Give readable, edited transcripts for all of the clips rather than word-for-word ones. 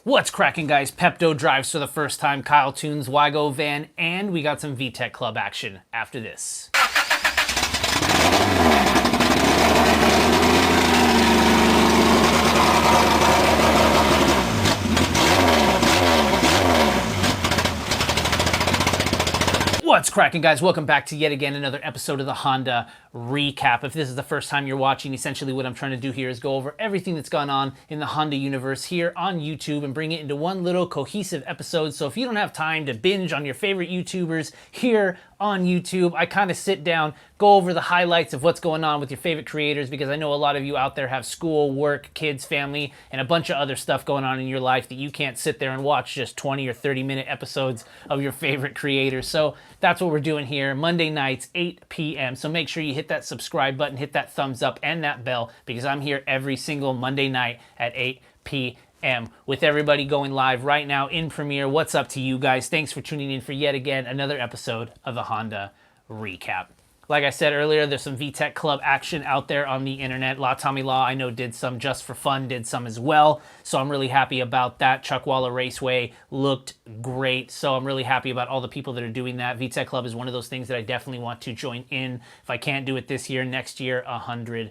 What's cracking, guys? Pepto drives for the first time, Kyle tunes Wagovan, and we got some VTech Club action after this. What's cracking, guys? Welcome back to yet again another episode of the Honda Recap. If this is the first time you're watching, essentially what I'm trying to do here is go over everything that's gone on in the Honda universe here on YouTube and bring it into one little cohesive episode. So if you don't have time to binge on your favorite YouTubers here on YouTube, I kind of sit down, go over the highlights of what's going on with your favorite creators, because I know a lot of you out there have school, work, kids, family, and a bunch of other stuff going on in your life that you can't sit there and watch just 20 or 30-minute episodes of your favorite creators. So that's what we're doing here, Monday nights, 8 p.m. So make sure you hit that subscribe button, hit that thumbs up and that bell, because I'm here every single Monday night at 8 p.m. with everybody going live right now in Premiere. What's up to you guys? Thanks for tuning in for yet again another episode of the Honda Recap. Like I said earlier, there's some VTech Club action out there on the internet. La Tommy Law, I know, did some just for fun, did some as well. So I'm really happy about that. Chuckwalla Raceway looked great. So I'm really happy about all the people that are doing that. VTech Club is one of those things that I definitely want to join in. If I can't do it this year, next year, 100%.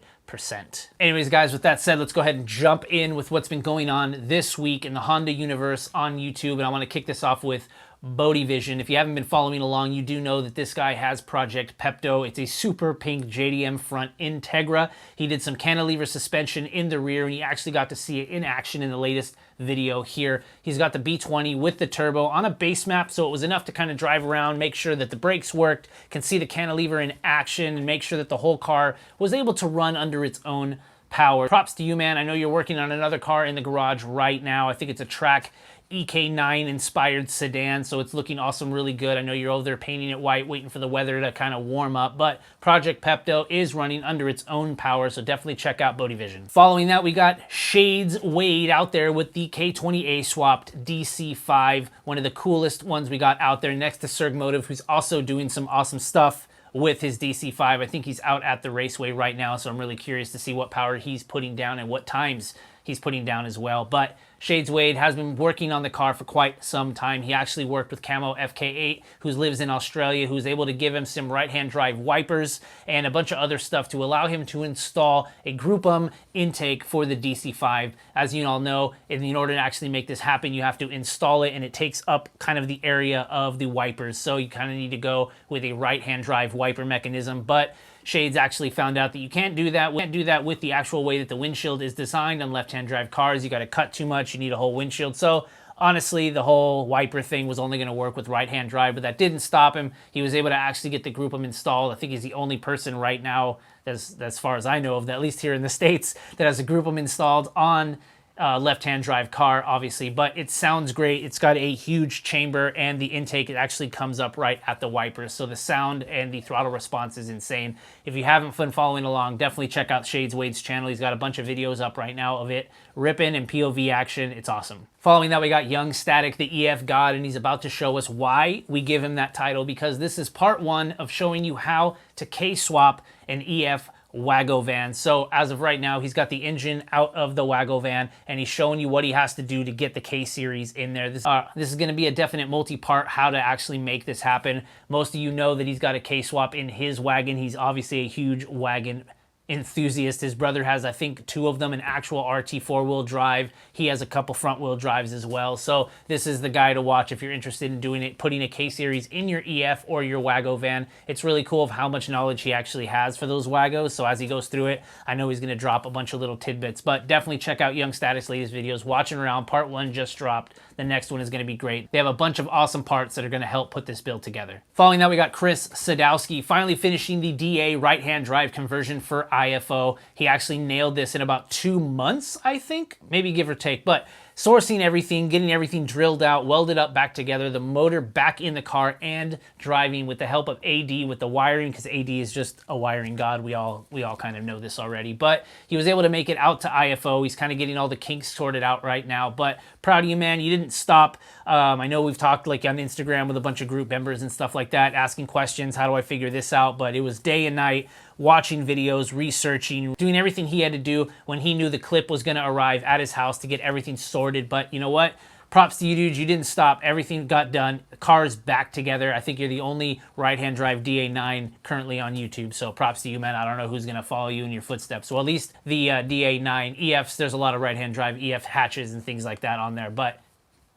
Anyways, guys, with that said, let's go ahead and jump in with what's been going on this week in the Honda universe on YouTube. And I want to kick this off with Bodevision. If you haven't been following along, you do know that this guy has Project Pepto. It's a super pink JDM front Integra. He did some cantilever suspension in the rear, and you actually got to see it in action in the latest video here. He's got the B20 with the turbo on a base map, so it was enough to kind of drive around, make sure that the brakes worked, can see the cantilever in action, and make sure that the whole car was able to run under its own power. Props to you, man. I know you're working on another car in the garage right now. I think it's a track EK9 inspired sedan, so it's looking awesome, really good. I know you're over there painting it white, waiting for the weather to kind of warm up, but Project Pepto is running under its own power, so definitely check out Bodevision. Following that, we got Shades Wade out there with the K20A swapped DC5, one of the coolest ones we got out there, next to Serg Motive, who's also doing some awesome stuff with his DC5. I think he's out at the raceway right now, so I'm really curious to see what power he's putting down and what times he's putting down as well. But Shades Wade has been working on the car for quite some time. He actually worked with Camo FK8, who lives in Australia, who's able to give him some right-hand drive wipers and a bunch of other stuff to allow him to install a Gruppem Intake for the DC5. As you all know, in order to actually make this happen, you have to install it, and it takes up kind of the area of the wipers. So you kind of need to go with a right-hand drive wiper mechanism, but Shades actually found out that you can't do that. We can't do that with the actual way that the windshield is designed on left-hand drive cars. You got to cut too much. You need a whole windshield. So honestly, the whole wiper thing was only going to work with right-hand drive, but that didn't stop him. He was able to actually get the Gruppem installed. I think he's the only person right now, as far as I know of, at least here in the States, that has a Gruppem installed on left-hand drive car, obviously, but it sounds great. It's got a huge chamber, and the intake, it actually comes up right at the wipers, so the sound and the throttle response is insane. If you haven't been following along, definitely check out Shades Wade's channel. He's got a bunch of videos up right now of it ripping and POV action. It's awesome. Following that, we got YoungStatic, the EF God, and he's about to show us why we give him that title, because this is part one of showing you how to K-swap an EF Wagovan. So as of right now, he's got the engine out of the Wagovan, and he's showing you what he has to do to get the K-Series in there. This is going to be a definite multi-part how to actually make this happen. Most of you know that he's got a K-swap in his wagon. He's obviously a huge wagon enthusiast. His brother has, I think, 2 of them, an actual RT 4-wheel drive. He has a couple front-wheel drives as well. So this is the guy to watch if you're interested in doing it, putting a K-Series in your EF or your Wagovan. It's really cool of how much knowledge he actually has for those Wagos. So as he goes through it, I know he's going to drop a bunch of little tidbits, but definitely check out YoungStatic's latest videos. Watching around, part 1 just dropped. The next one is going to be great. They have a bunch of awesome parts that are going to help put this build together. Following that, we got Chris Sadowski finally finishing the DA right-hand drive conversion for IFO. He actually nailed this in about 2 months, I think, maybe give or take, but sourcing everything, getting everything drilled out, welded up back together, the motor back in the car, and driving with the help of AD with the wiring, because AD is just a wiring god. We all kind of know this already, but he was able to make it out to IFO. He's kind of getting all the kinks sorted out right now, but proud of you, man. You didn't stop. I know we've talked like on Instagram with a bunch of group members and stuff like that, asking questions, how do I figure this out? But it was day and night watching videos, researching, doing everything he had to do when he knew the clip was going to arrive at his house to get everything sorted. But you know what? Props to you, dudes. You didn't stop. Everything got done. The car is back together. I think you're the only right-hand drive DA9 currently on YouTube. So props to you, man. I don't know who's going to follow you in your footsteps. Well, at least the DA9 EFs, there's a lot of right-hand drive EF hatches and things like that on there. But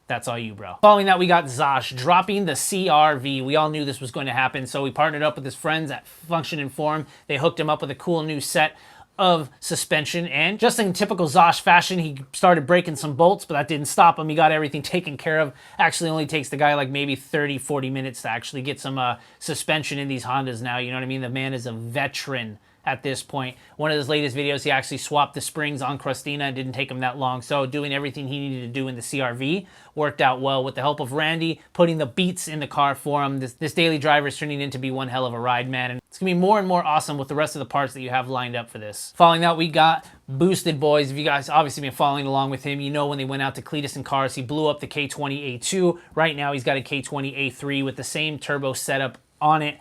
that's all you, bro. Following that, we got Zosh dropping the CRV. We all knew this was going to happen. So we partnered up with his friends at Function and Form. They hooked him up with a cool new set of suspension, and just in typical Zosh fashion, he started breaking some bolts, but that didn't stop him. He got everything taken care of. Actually only takes the guy like maybe 30-40 minutes to actually get some suspension in these Hondas now. You know what I mean? The man is a veteran at this point. One of his latest videos, he actually swapped the springs on Crustina. It didn't take him that long. So doing everything he needed to do in the CRV worked out well with the help of Randy, putting the beats in the car for him. This daily driver is turning into be one hell of a ride, man. And it's gonna be more and more awesome with the rest of the parts that you have lined up for this. Following that, we got BoostedBoiz. If you guys obviously been following along with him, you know when they went out to Cletus and Cars, he blew up the K20A2. Right now, he's got a K20A3 with the same turbo setup on it.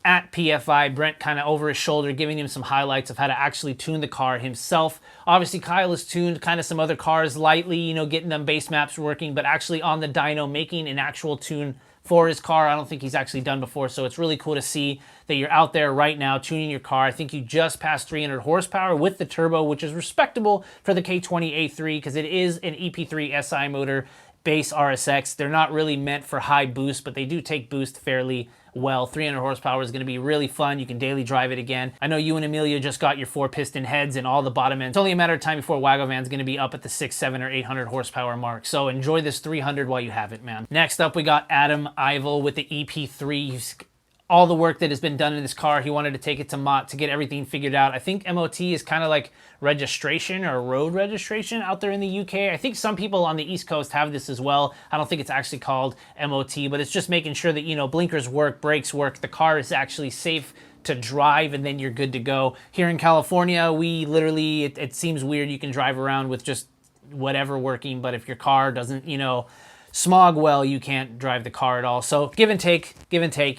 At PFI, Brent kind of over his shoulder giving him some highlights of how to actually tune the car himself. Obviously, Kyle has tuned kind of some other cars lightly, you know, getting them base maps working, but actually on the dyno making an actual tune for his car. I don't think he's actually done before, so it's really cool to see that you're out there right now tuning your car. I think you just passed 300 horsepower with the turbo, which is respectable for the K20A3 because it is an EP3 SI motor base RSX. They're not really meant for high boost, but they do take boost fairly well. 300 horsepower is going to be really fun. You can daily drive it again. I know you and Amelia just got your 4-piston heads and all the bottom ends. It's only a matter of time before Wagovan's going to be up at the 600, 700, or 800 horsepower mark. So enjoy this 300 while you have it, man. Next up, we got Adam Ivell with the EP3. All the work that has been done in this car, he wanted to take it to MOT to get everything figured out. I think MOT is kind of like registration or road registration out there in the UK. I think some people on the East Coast have this as well. I don't think it's actually called MOT, but it's just making sure that, you know, blinkers work, brakes work, the car is actually safe to drive, and then you're good to go. Here in California, we literally, it seems weird, you can drive around with just whatever working, but if your car doesn't, you know, smog well, you can't drive the car at all. So give and take,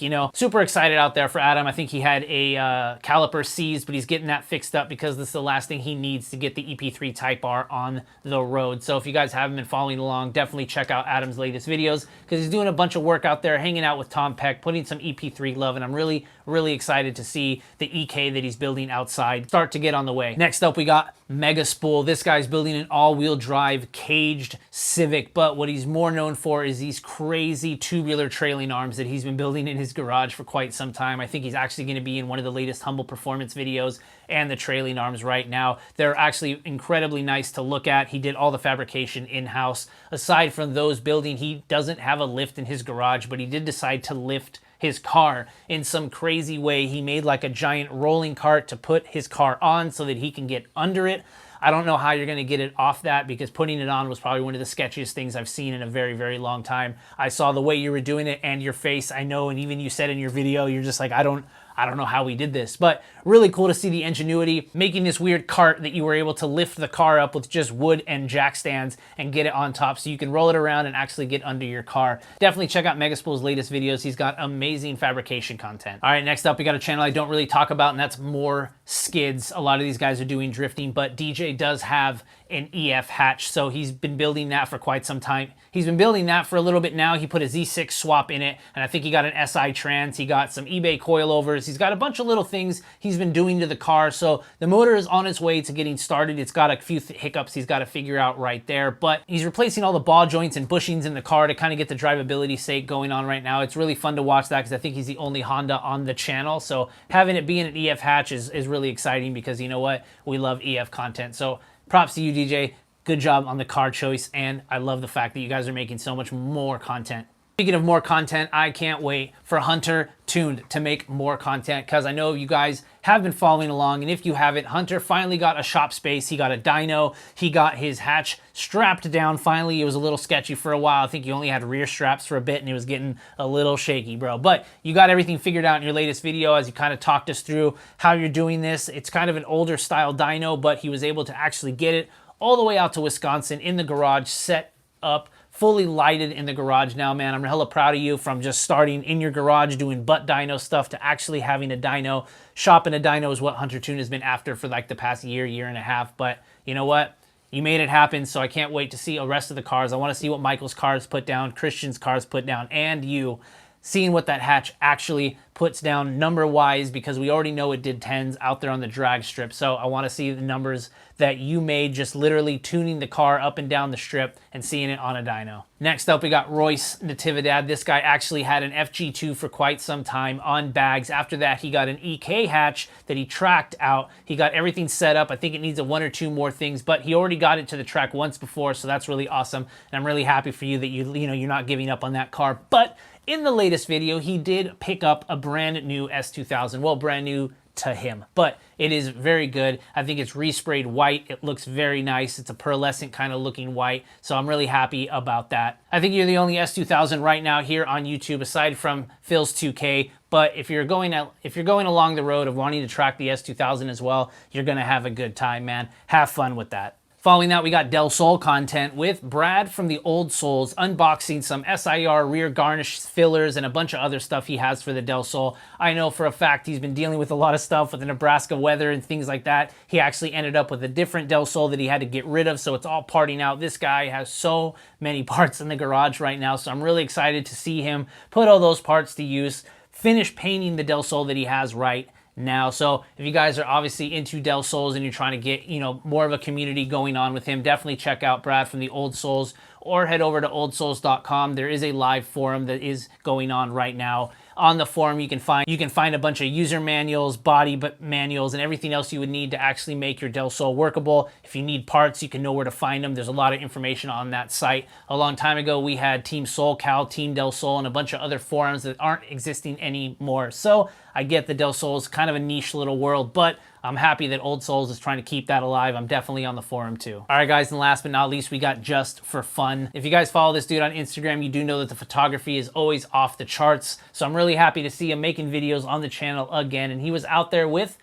you know. Super excited out there for Adam. I think he had a caliper seized, but he's getting that fixed up because this is the last thing he needs to get the EP3 Type R on the road. So if you guys haven't been following along, definitely check out Adam's latest videos because he's doing a bunch of work out there, hanging out with Tom Peck, putting some EP3 love, and I'm really, really excited to see the EK that he's building outside start to get on the way. Next up, we got Megaspool. This guy's building an all-wheel drive caged Civic, but what he's more known for is these crazy tubular trailing arms that he's been building in his garage for quite some time. I think he's actually going to be in one of the latest Humble Performance videos and the trailing arms right now. They're actually incredibly nice to look at. He did all the fabrication in-house. Aside from those building, he doesn't have a lift in his garage, but he did decide to lift his car in some crazy way. He made like a giant rolling cart to put his car on so that he can get under it. I don't know how you're going to get it off that because putting it on was probably one of the sketchiest things I've seen in a very, very long time. I saw the way you were doing it and your face, I know, and even you said in your video, you're just like, I don't know how we did this, but really cool to see the ingenuity, making this weird cart that you were able to lift the car up with just wood and jack stands and get it on top so you can roll it around and actually get under your car. Definitely check out Megaspool's latest videos. He's got amazing fabrication content. All right, next up, we got a channel I don't really talk about, and that's more Skids. A lot of these guys are doing drifting, but DJ does have an EF hatch, so he's been building that for quite some time. He's been building that for a little bit now. He put a Z6 swap in it, and I think he got an SI trans. He got some eBay coilovers. He's got a bunch of little things he's been doing to the car, so the motor is on its way to getting started. It's got a few hiccups he's got to figure out right there, but he's replacing all the ball joints and bushings in the car to kind of get the drivability sake going on right now. It's really fun to watch that because I think he's the only Honda on the channel, so having it be in an EF hatch is really exciting because you know what? We love EF content, so props to you, DJ. Good job on the car choice, and I love the fact that you guys are making so much more content. Speaking of more content, I can't wait for HunterTuned to make more content because I know you guys have been following along, and if you haven't, Hunter finally got a shop space. He got a dyno. He got his hatch strapped down. Finally, it was a little sketchy for a while. I think you only had rear straps for a bit, and it was getting a little shaky, bro. But you got everything figured out in your latest video as you kind of talked us through how you're doing this. It's kind of an older style dyno, but he was able to actually get it all the way out to Wisconsin in the garage, set up, fully lighted in the garage now, man. I'm hella proud of you from just starting in your garage doing butt dyno stuff to actually having a dyno. Shopping a dyno is what HunterTuned has been after for like the past year and a half. But you know what? You made it happen, so I can't wait to see the rest of the cars. I want to see what Michael's cars put down, Christian's cars put down, and you seeing what that hatch actually puts down number-wise, because we already know it did 10s out there on the drag strip. So I want to see the numbers that you made just literally tuning the car up and down the strip and seeing it on a dyno. Next up, we got Roice Natividad. This guy actually had an FG2 for quite some time on bags. After that, he got an EK hatch that he tracked out. He got everything set up. I think it needs one or two more things, but he already got it to the track once before, so that's really awesome. And I'm really happy for you that you're not giving up on that car. But in the latest video, he did pick up a brand new S2000. Well, brand new to him, but it is very good. I think it's resprayed white. It looks very nice. It's a pearlescent kind of looking white, so I'm really happy about that. I think you're the only S2000 right now here on YouTube aside from Phil's 2K, but if you're going along the road of wanting to track the S2000 as well, you're going to have a good time, man. Have fun with that. Following that, we got Del Sol content with Brad from the OldSols unboxing some SIR rear garnish fillers and a bunch of other stuff he has for the Del Sol. I know for a fact he's been dealing with a lot of stuff with the Nebraska weather and things like that. He actually ended up with a different Del Sol that he had to get rid of, so it's all parting out. This guy has so many parts in the garage right now, so I'm really excited to see him put all those parts to use, finish painting the Del Sol that he has right now. So if you guys are obviously into Del Sols and you're trying to get, more of a community going on with him, definitely check out Brad from the OldSols or head over to oldsols.com. There is a live forum that is going on right now. On the forum, you can find a bunch of user manuals, body manuals, and everything else you would need to actually make your Del Sol workable. If you need parts, you can know where to find them. There's a lot of information on that site. A long time ago, we had Team SolCal, Team Del Sol, and a bunch of other forums that aren't existing anymore. So I get the Del Sol is kind of a niche little world, but I'm happy that OldSols is trying to keep that alive. I'm definitely on the forum too. All right, guys, and last but not least, we got Just for Fun. If you guys follow this dude on Instagram, you do know that the photography is always off the charts. So I'm really happy to see him making videos on the channel again. And he was out there with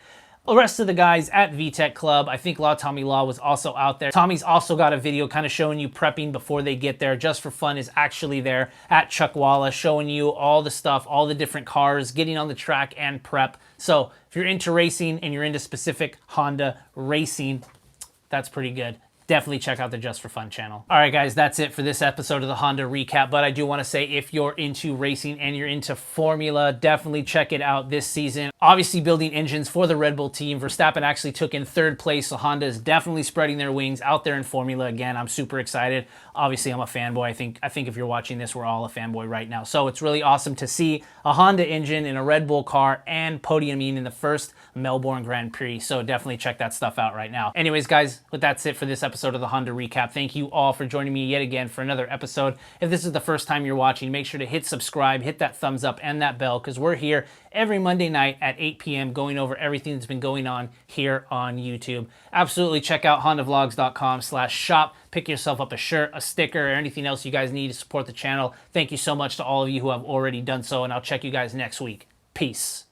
the rest of the guys at VTech Club. I think Tommy Law was also out there. Tommy's also got a video kind of showing you prepping before they get there. Just for Fun is actually there at Chuckwalla showing you all the stuff, all the different cars, getting on the track and prep. So if you're into racing and you're into specific Honda racing, that's pretty good. Definitely check out the Just for Fun channel. All right, guys, that's it for this episode of the Honda Recap. But I do want to say, if you're into racing and you're into Formula, definitely check it out this season. Obviously, building engines for the Red Bull team. Verstappen actually took in 3rd place, so Honda is definitely spreading their wings out there in Formula again. I'm super excited. Obviously, I'm a fanboy. I think if you're watching this, we're all a fanboy right now. So it's really awesome to see a Honda engine in a Red Bull car and podiuming in the first Melbourne Grand Prix. So definitely check that stuff out right now. Anyways, guys, that's it for this episode of the Honda Recap. Thank you all for joining me yet again for another episode. If this is the first time you're watching, make sure to hit subscribe, hit that thumbs up and that bell, because we're here every Monday night at 8 p.m. going over everything that's been going on here on YouTube. Absolutely check out HunterVlogs.com/shop. Pick yourself up a shirt, a sticker, or anything else you guys need to support the channel. Thank you so much to all of you who have already done so, and I'll check you guys next week. Peace.